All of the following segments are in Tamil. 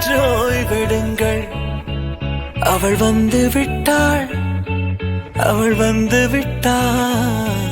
சற்று ஓய்வெடுங்கள். அவள் வந்து விட்டாள், அவள் வந்து விட்டாள்.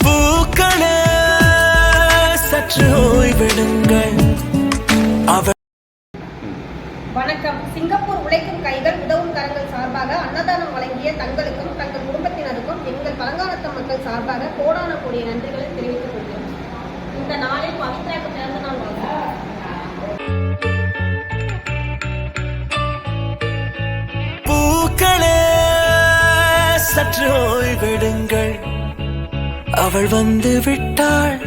பூக்களே சற்று ஓய்வெடுங்கள். அவள் வணக்கம். சிங்கப்பூர் உழைக்கும் கைகள் உதவும் கரங்கள் சார்பாக அன்னதானம் வழங்கிய தங்களுக்கும் தங்கள் குடும்பத்தினருக்கும் எங்கள் பழங்காலத்து மக்கள் சார்பாக கோடான கோடிய நன்றிகளை தெரிவித்துக் கொள்கிறோம். இந்த நாளில் பவித்ராக்கு பிறந்த நாள் வாழ்த்து. பூக்களே சற்று ஓய்வெடுங்கள். அவள் வந்து விட்டாள்,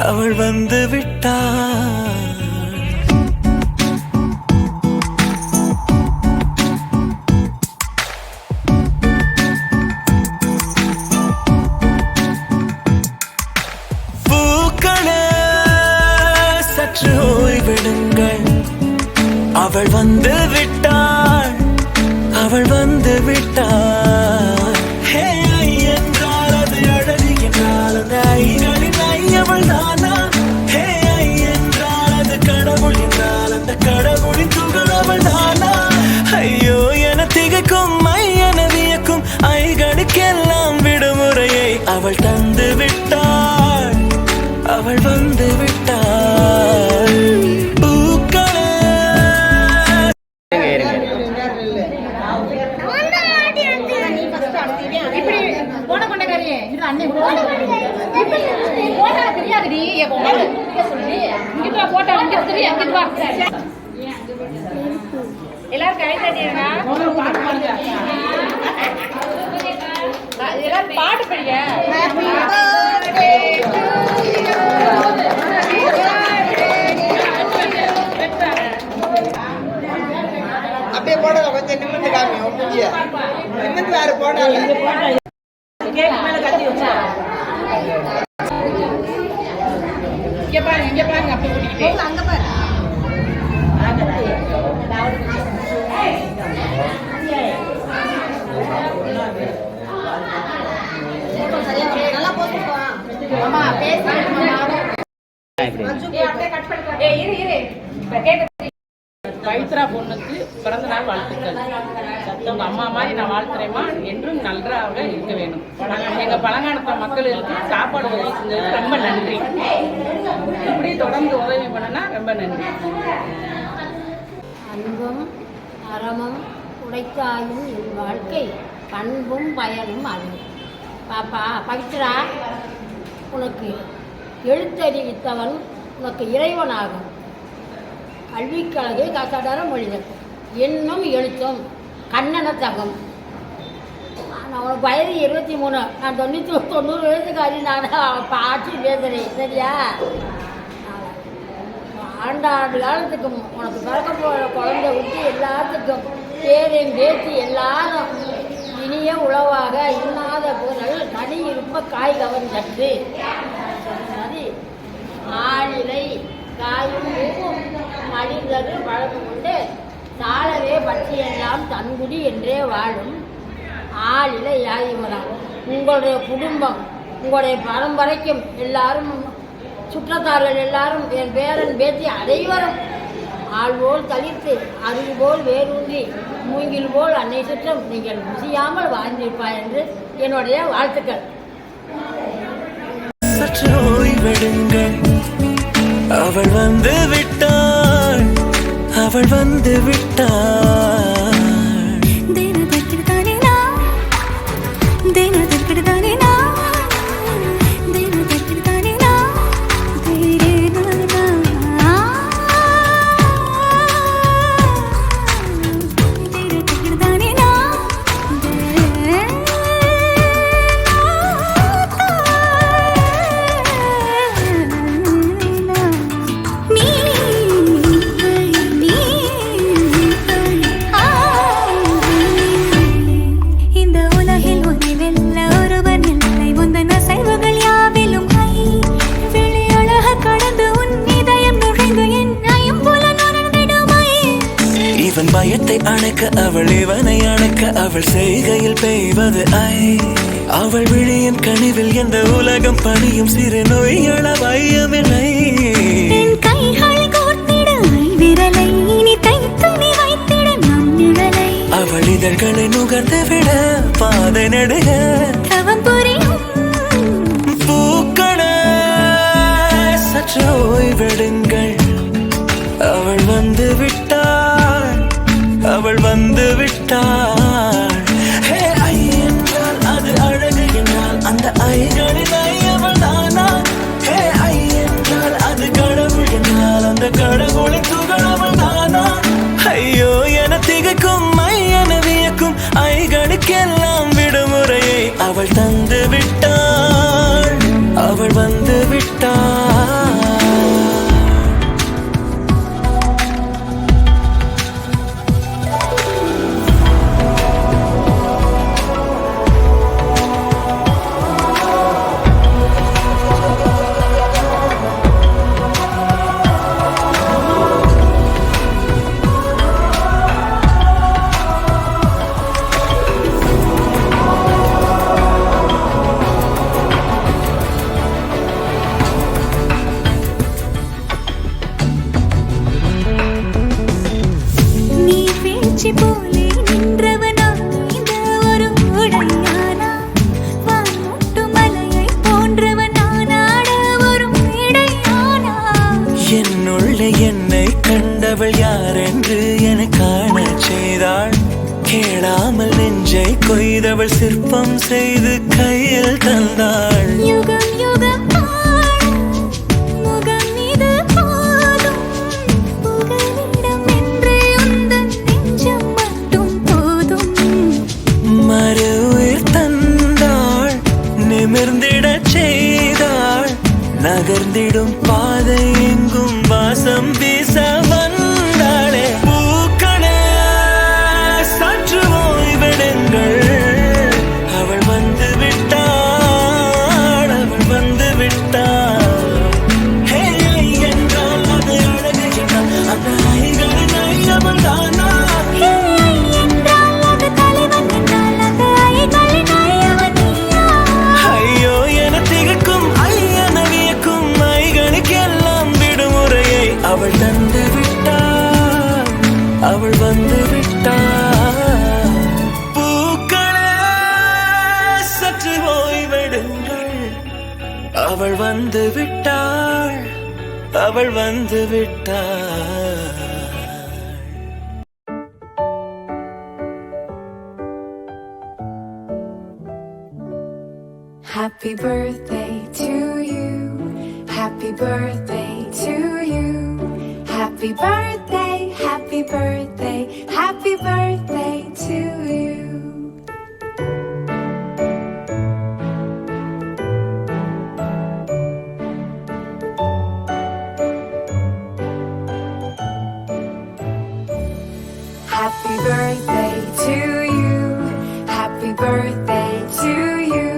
அவள் வந்து விட்டாள். சற்று ஓய்வெடுங்கள். அவள் வந்து விட்டாள், அவள் வந்து விட்டாள். ஹே ஐ என்றால் அது அழகு என்றால் அந்த ஐகளின் ஐயவள் தானா? ஹே ஐ என்றால் அது கடவுள் என்றால் அந்த கடவுளின் துகள் அவள் தானா? ஐயோ என திகைக்கும் என வியக்கும் ஐகளுக்கெல்லாம் விடுமுறையை அவள் தந்து விட்டாள், அவள் வந்து விட்டாள். பூக்களே எல்லாரும் கை தட்டிடுங்க. எல்லாரும் பாட்டு படிங்க. அப்படியே போடல, கொஞ்சம் நிமிர்ந்து காமி. நிமிர்ந்து வேறு போடல. இங்க பாருங்க, இங்க பாருங்க. அப்படி கூட்டிக்கிட்டே அங்க பாரு. நல்லா போட்டுப்பா. அம்மா பேசுறேன். பவித்ரா பொண்ணுக்கு பிறந்த நாள் வாழ்த்துக்கள். உங்க அம்மா மாதிரி நான் வாழ்த்துறேம்மா. என்றும் நன்றாக இருக்க வேணும். எங்க பழங்காலத்து மக்களுக்கு சாப்பாடு உதவி செஞ்சதுக்கு ரொம்ப நன்றி. இப்படி தொடர்ந்து உதவி பண்ணனா ரொம்ப நன்றி. அன்பும் அறமும் உடைத்தாயும் என் வாழ்க்கை பண்பும் பயனும் அது. பாப்பா பவித்ரா, உனக்கு எழுத்தறிவித்தவன் உனக்கு இறைவனாகும். கல்விக்கழகு கசடர மொழிகள் என்னும் எழுத்தும் கண்ணனத்தகம். நான் உனக்கு வயது 23, நான் 90 வயசுக்காரி. நான் பாட்டி பேசுகிறேன், சரியா? ஆண்டாண்டு காலத்துக்கு உனக்கு பிறக்க போகிற குழந்தை விட்டு எல்லாத்துக்கும் பேரையும் பேசி எல்லாரும் இனிய உழவாக இன்னாத பொருள் கனி இருப்ப காய் கவர்ந்தது. சரி, ஆளிலை காயும் பூவும் மடிந்தது வழக்கம் கொண்டு சாலவே பற்றியெல்லாம் தன்குடி என்றே வாழும் ஆளிலை யாதிவரான். உங்களுடைய குடும்பம், உங்களுடைய பரம்பரைக்கும் எல்லாரும் சுற்றத்தார்கள் எல்லாரும் என் பேரன் பேத்தி அனைவரும் ஆள் போல் தளிர்த்து அருகு போல் வேரூன்றி மூங்கில் போல் அன்னை சுற்றம் நீங்கள் முசியாமல் வாழ்ந்திருப்பாய் என்று என்னுடைய வாழ்த்துக்கள். சற்று ஓய்வெடுங்கள். அவள் வந்து விட்டாள், அவள் வந்து விட்டாள். நீ அணைக்க அவள் இவனை அணைக்க அவள் செய்கையில் பெய்வது ஐ. அவள் விழியின் கனிவில் எந்த உலகம் பணியும் சிறு நோய்கள வையமில்லை. என் கைகள் கோர்த்திட விரலை இனி தைத்து நீ வைத்திட நம் நிழலை. அவள் இதழ்களை நுகர்ந்து விட பாதை நடுக தவம் புரியும் பூக்களே சற்று ஓய்வெடுங்கள். அவள் வந்து விட்டாள், அவள் வந்து விட்டாள். ஹே ஐ என்றால் அது அழகு என்றால் அந்த ஐகளின் ஐ அவள் தானா? ஹே ஐ என்றால் அது கடவுள் என்றால் அந்த கடவுளின் துகள் அவள் தானா? ஐயோ என திகைக்கும் ஐ என வியக்கும் ஐகளுக்கெல்லாம் விடுமுறையை அவள் தந்து விட்டாள், அவள் வந்து விட்டாள். நீ வீழ்ச்சி போலே நின்றவனா இந்த ஒரு உடையானா? வான்முட்டு மலையை போன்றவனா நாட ஒரு இடையானா? என்னுள்ளே என்னை கண்டவள் யார் என்று என காண செய்தாள். கேளாமல் நெஞ்சை கொய்தவள் சிற்பம் செய்து கையில் தந்தாள். யுகம் யுகம் ஆளும் முகம் இது போதும். புகலிடம் என்றே உந்தன் நெஞ்சம் மட்டும் போதும். மறு உயிர் தந்தாள், நிமிர்ந்திடச் செய்தாள். நகர்ந்திடும் பாதை எங்கும் வாசம் வீச வந்தாளே. பூக்களே சற்று ஓய்வெடுங்கள். அவள் வந்து விட்டாள், அவள் வந்து விட்டாள். ஹே ஐ என்றால் அது அழகு என்றால் அந்த ஐகளின் ஐ அவள் தானா? இல்லை என்றால் அது தலைவன் என்றால் அந்த ஐகளின் ஐயவன் நீயா? ஐயோ என திகைக்கும் ஐ என வியக்கும் ஐகளுக்கெல்லாம் விடுமுறையை அவள் தந்து விட்டாள், அவள் வந்து விட்டாள். பூக்களே சற்று ஓய்வெடுங்கள். அவள் வந்து விட்டாள், அவள் வந்து விட்டாள். Happy birthday to you. Happy birthday to you. Happy birthday, happy birthday, happy birthday to you. Happy birthday to you. Happy birthday to you.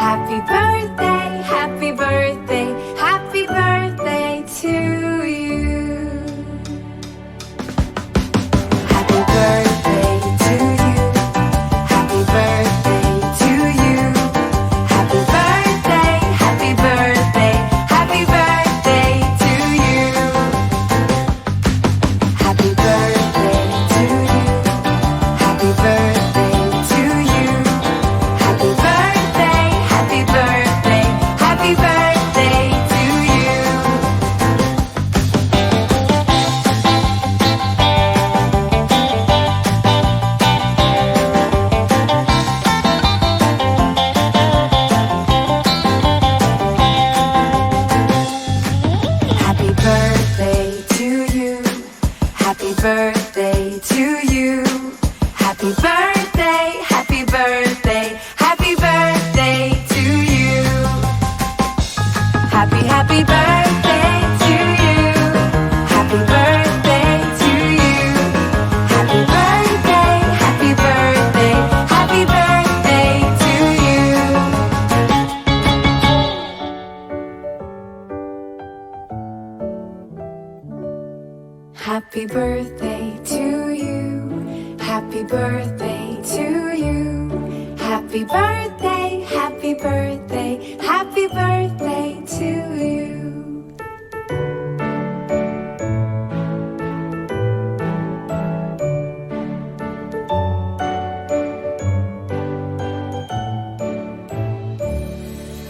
Happy birthday, happy birthday, happy birthday to you. Happy birthday to you. Happy birthday to you. Happy birthday, happy birthday, happy birthday to you. Happy birthday to you. Happy birthday to you. Happy birthday, happy birthday, happy birthday to you. Happy birthday to you. Happy birthday to you. Happy birthday, happy birthday, happy birthday to you. Happy birthday to you. Happy birthday to you. Happy birthday, happy birthday, happy birthday to you. Happy birthday to you. Happy birthday, happy birthday, happy birthday to you.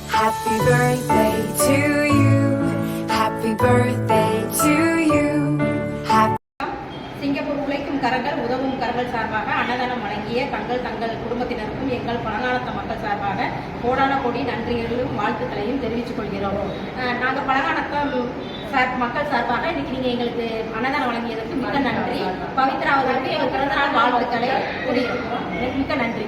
Happy birthday to you. Happy birthday to you. Happy Singapore உழைக்கும் கரங்கள் உதவும் கரங்கள் சார்பாக அன்னதானம் வழங்கிய தங்கள் குடும்பத்தினருக்கும் எங்கள் பழங்காலத்த மக்கள் சார்பாக கோடான கோடி நன்றிகளும் வாழ்த்துக்களையும் தெரிவித்துக் கொள்கிறோம். நாங்கள் பழங்காலத்தம் மக்கள் சார்பாக இன்னைக்கு நீங்கள் எங்களுக்கு அன்னதானம் வழங்கியதற்கு மிக்க நன்றி. பவித்ரா அவர்களுக்கு எங்கள் பிறந்தநாள் வாழ்த்துக்களை கூறுகிறோம். மிக்க நன்றி.